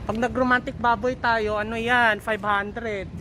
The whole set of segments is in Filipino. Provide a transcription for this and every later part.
Pag nag-romantic baboy tayo, ano yan? 500.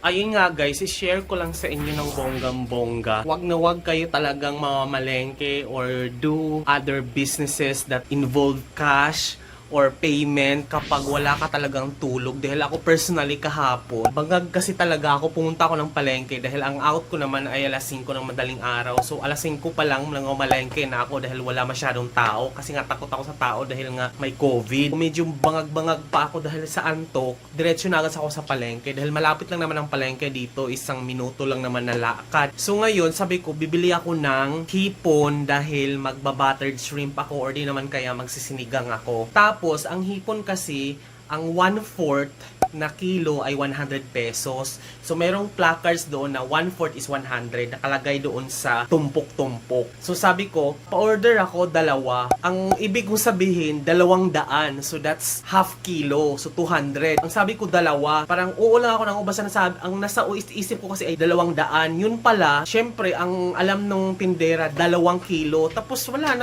Ayun nga guys, i-share ko lang sa inyo ng bonggang-bongga. Wag na wag kayo talagang mamamalengke or do other businesses that involve cash or payment kapag wala ka talagang tulog. Dahil ako personally kahapon, bangag kasi talaga ako, pumunta ako ng palengke dahil ang out ko naman ay alas 5 ng madaling araw. So alas 5 pa lang malengke na ako dahil wala masyadong tao. Kasi nga takot ako sa tao dahil nga may COVID. Medyo bangag-bangag pa ako dahil sa antok. Diretso na agad ako sa palengke dahil malapit lang naman ang palengke dito. 1 minuto lang naman na lakad. So ngayon, sabi ko, bibili ako ng hipon dahil magba-buttered shrimp ako or di naman kaya magsisinigang ako. Tapos, ang hipon kasi, ang 1/4 na kilo ay 100 pesos. So, merong placards doon na 1/4 is 100. Nakalagay doon sa tumpok-tumpok. So, sabi ko, pa-order ako dalawa. Ang ibig kong sabihin, 200. So, that's half kilo. So, 200. Ang sabi ko, dalawa. Parang oo lang ako nang basta nasabi. Ang nasa isip ko kasi ay 200. Yun pala, syempre, ang alam nung tindera, 2 kilo. Tapos, wala.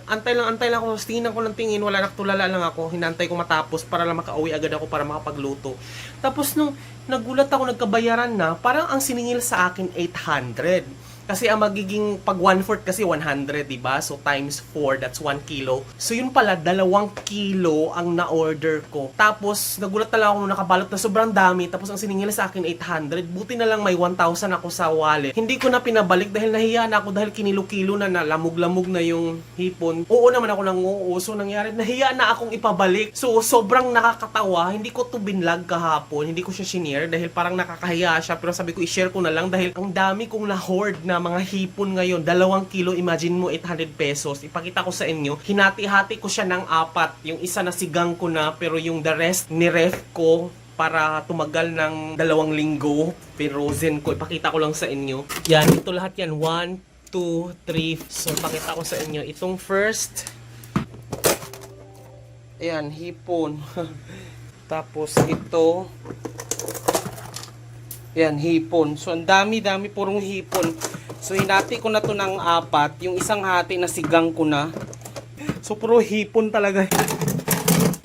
Antay lang ako. Tingin ko ng tingin. Wala, naktulala lang ako. Hinantay ko matapos para lang makauwi agad ako para makapagluto. Tapos nung nagulat ako, nagkabayaran na, parang ang siningil sa akin 800. Kasi ang magiging pag 1/4 kasi 100, diba? So times 4, that's 1 kilo. So yun pala, 2 kilo ang na-order ko. Tapos nagulat na lang ako nung nakabalot na sobrang dami. Tapos ang siningil sa akin 800. Buti na lang may 1,000 ako sa wallet. Hindi ko na pinabalik dahil nahiya na ako dahil kinilo-kilo na lamog-lamog na yung hipon. Oo naman ako nang oo. So nangyari, nahiya na akong ipabalik. So sobrang nakakatawa. Hindi ko to binlog kahapon. Hindi ko siya shinare dahil parang nakakahiya siya. Pero sabi ko, i-share ko na lang dahil ang dami kong na-hoard na mga hipon ngayon. 2 kilo, imagine mo, 800 pesos. Ipakita ko sa inyo. Hinati-hati ko siya ng 4. Yung isa na sigang ko na, pero yung the rest ni-ref ko para tumagal ng 2 linggo. Frozen ko. Ipakita ko lang sa inyo. Yan, ito lahat yan. 1, 2, 3. So, pakita ko sa inyo. Itong first. Ayan, hipon. Tapos ito. Yan, hipon. So, ang dami-dami purong hipon. So, hinati ko na to ng 4. Yung isang hati na sigang ko na. So, puro hipon talaga.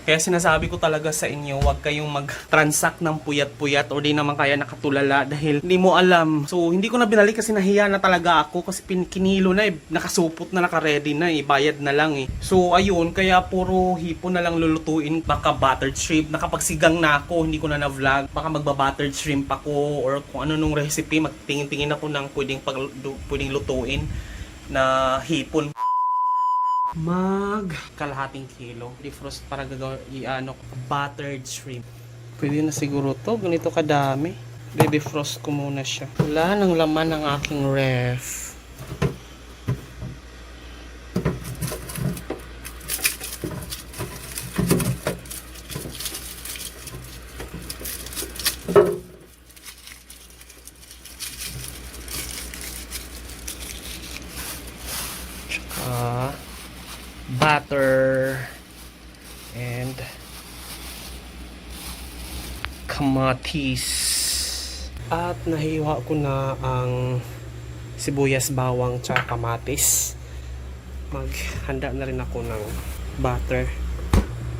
Kaya sinasabi ko talaga sa inyo, huwag kayong mag-transact ng puyat-puyat o di naman kaya nakatulala dahil hindi mo alam. So, hindi ko na binalik kasi nahiya na talaga ako kasi kinilo na nakasupot na, naka-ready na bayad na lang So, ayun, kaya puro hipon na lang lulutuin. Baka buttered shrimp, nakapagsigang na ako, hindi ko na na-vlog. Baka magba-buttered shrimp ako or kung ano nung recipe, magtingin-tingin ako ng pwedeng lutuin na hipon. Kalahating kilo defrost para gagawin buttered shrimp. Pwede na siguro to, ganito kadami. Defrost ko muna siya. Wala nang laman ng aking ref. Butter and kamatis. At nahiwa ko na ang sibuyas, bawang, tsaka kamatis. Maghanda na rin ako ng butter.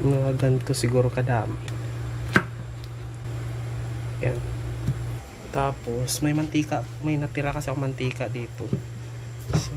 Mga ganito siguro kadami. Yan. Tapos may mantika, may natira kasi ako mantika dito. So,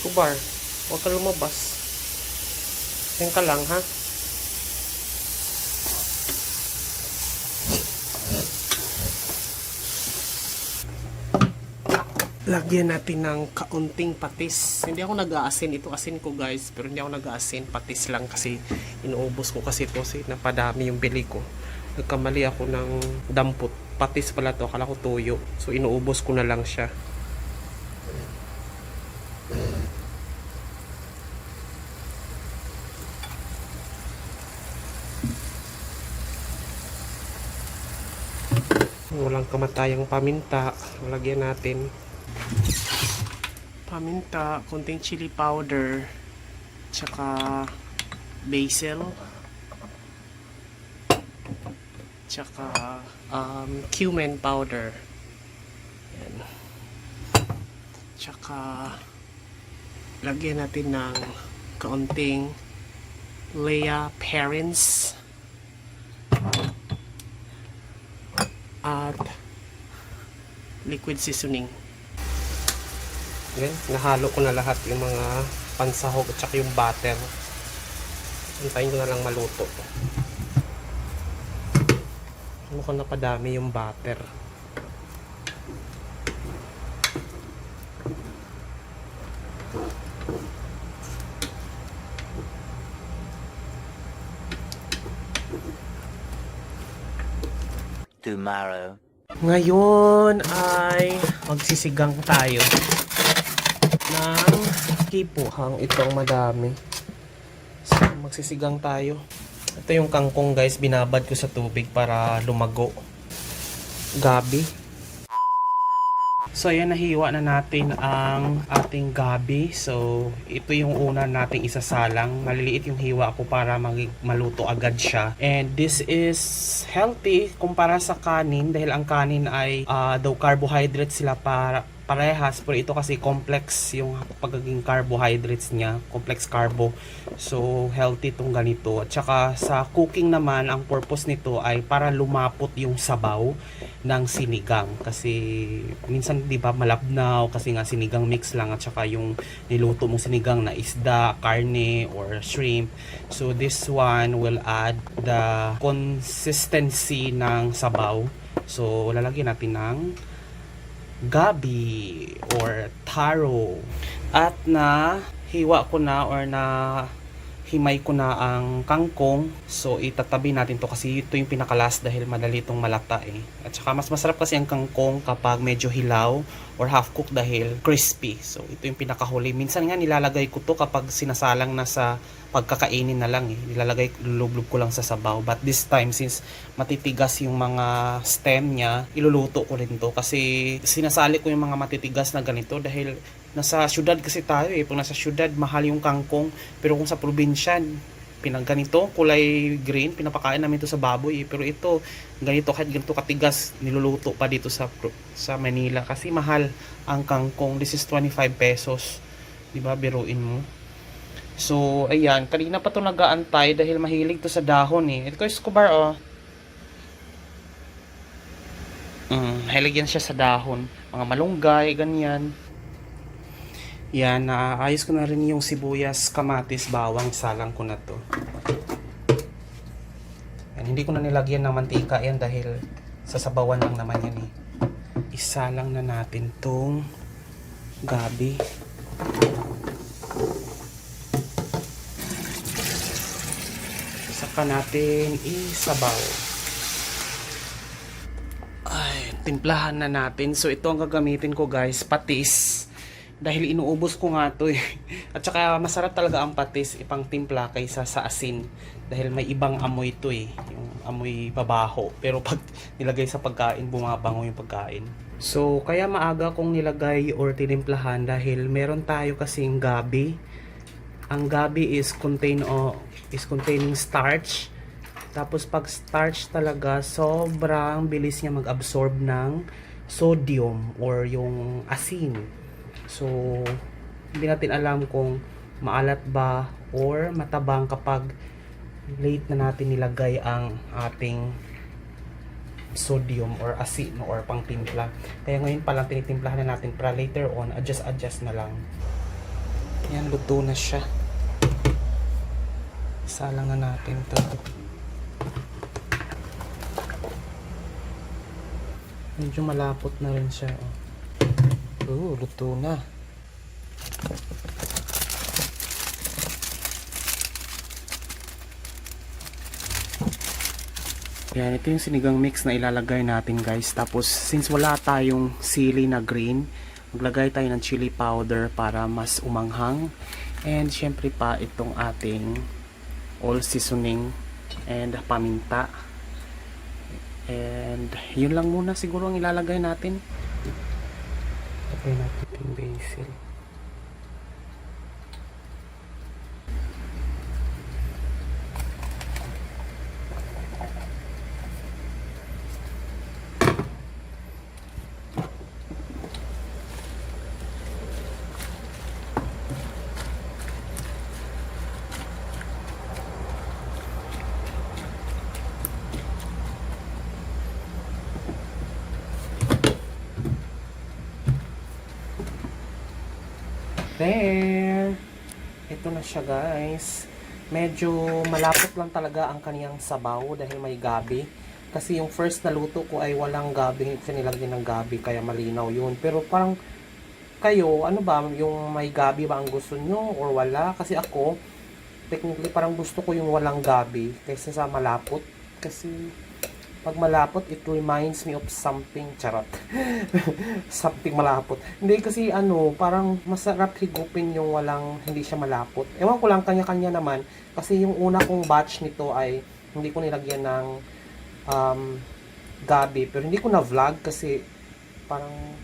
kubar. Huwag ka lumabas. Yan ka lang, ha? Lagyan natin ng kaunting patis. Hindi ako nag-aasin. Ito asin ko guys. Pero hindi ako nag-aasin. Patis lang kasi inuubos ko kasi ito. Kasi napadami yung bili ko. Nagkamali ako ng dampot. Patis pala to. Akala ko tuyo. So inuubos ko na lang siya. Walang kamatayang paminta. Lagyan natin paminta, konting chili powder, tsaka basil, tsaka cumin powder. Yan. Tsaka lagyan natin ng kaunting Lea Perrins at liquid seasoning. Yan, nahalo ko na lahat yung mga pansahog at saka yung butter. Antayin ko na lang maluto. Mukhang napadami yung butter. Tomorrow. Ngayon ay magsisigang tayo ng kipuhang itong madami. So, magsisigang tayo. Ito yung kangkong guys, binabad ko sa tubig para lumago. Gabi. So ayan, nahiwa na natin ang ating gabi. So ito yung una nating isasalang. Maliliit yung hiwa ko para maluto agad siya. And this is healthy kumpara sa kanin dahil ang kanin ay daw carbohydrates sila parehas, pero ito kasi complex yung pagiging carbohydrates niya, complex carbo. So healthy tong ganito. At saka sa cooking naman, ang purpose nito ay para lumapot yung sabaw ng sinigang, kasi minsan 'di ba malabnaw kasi nga sinigang mix lang at saka yung niluto mong sinigang na isda, karne or shrimp. So this one will add the consistency ng sabaw. So lalagyan natin ng gabi or taro. At na hiwa ko na or na himay ko na ang kangkong. So itatabi natin to kasi ito yung pinakalas dahil madali itong malata eh. At saka mas masarap kasi ang kangkong kapag medyo hilaw or half cooked dahil crispy. So ito yung pinakahuli. Minsan nga nilalagay ko to kapag sinasalang na sa pagkakainin na lang eh. Nilalagay, lulublob ko lang sa sabaw. But this time, since matitigas yung mga stem niya, iluluto ko rin to. Kasi sinasali ko yung mga matitigas na ganito dahil nasa syudad kasi tayo eh. Pag nasa syudad, mahal yung kangkong. Pero kung sa probinsya, ganito, kulay green, pinapakain namin to sa baboy eh. Pero ito, ganito, kahit ganito katigas, niluluto pa dito sa Manila. Kasi mahal ang kangkong. This is 25 pesos. Diba, biruin mo. So, ayan. Kanina pa to nag-aantay dahil mahilig to sa dahon eh. Ito ko Escobar, oh. Mahilig yan siya sa dahon. Mga malunggay, ganyan. Yan, naayos ko na rin yung sibuyas, kamatis, bawang, salang ko na to. Yan, hindi ko na nilagyan ng mantika yan dahil sasabawan lang naman yan eh. Isalang na natin tong gabi. Saka natin isabaw. Ay, timplahan na natin. So ito ang gagamitin ko guys, patis. Dahil inuubos ko nga to eh. At saka masarap talaga ang patis ipang timpla kaysa sa asin. Dahil may ibang amoy to eh. Yung amoy pabaho. Pero pag nilagay sa pagkain, bumabango yung pagkain. So kaya maaga kong nilagay or tinimplahan dahil meron tayo kasing gabi. Ang gabi is containing starch. Tapos pag starch talaga, sobrang bilis niya mag-absorb ng sodium or yung asin. So, hindi natin alam kung maalat ba or matabang kapag late na natin nilagay ang ating sodium or asin or pangtimpla. Kaya ngayon pa lang tinitimplahan na natin para later on, adjust na lang. Yan, luto na siya. Salangan natin to. Medyo malapot na rin siya. Luto na. Yan, ito yung sinigang mix na ilalagay natin guys. Tapos, since wala tayong sili na green, maglagay tayo ng chili powder para mas umanghang. And syempre pa itong ating all seasoning and paminta. And yun lang muna siguro ang ilalagay natin. Lagay natin yung basil. There! Ito na siya guys. Medyo malapot lang talaga ang kaniyang sabaw dahil may gabi. Kasi yung first na luto ko ay walang gabi. Kasi nilagyan ng gabi kaya malinaw yun. Pero parang kayo, ano ba? Yung may gabi ba ang gusto nyo or wala? Kasi ako, technically parang gusto ko yung walang gabi kaysa sa malapot. Kasi pag malapot, it reminds me of something, charot. Something malapot. Hindi kasi parang masarap higupin yung walang, hindi siya malapot. Ewan ko lang, kanya-kanya naman. Kasi yung una kong batch nito ay hindi ko nilagyan ng gabi. Pero hindi ko na vlog kasi parang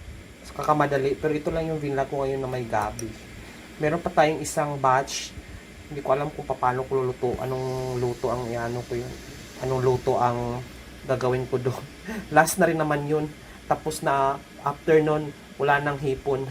kakamadali. Pero ito lang yung vlog ko ngayon na may gabi. Meron pa tayong isang batch. Hindi ko alam kung paano ko luluto. Anong luto ang iano ko yun. Anong luto ang gagawin ko doon. Last na rin naman yun. Tapos na after nun, wala nang hipon.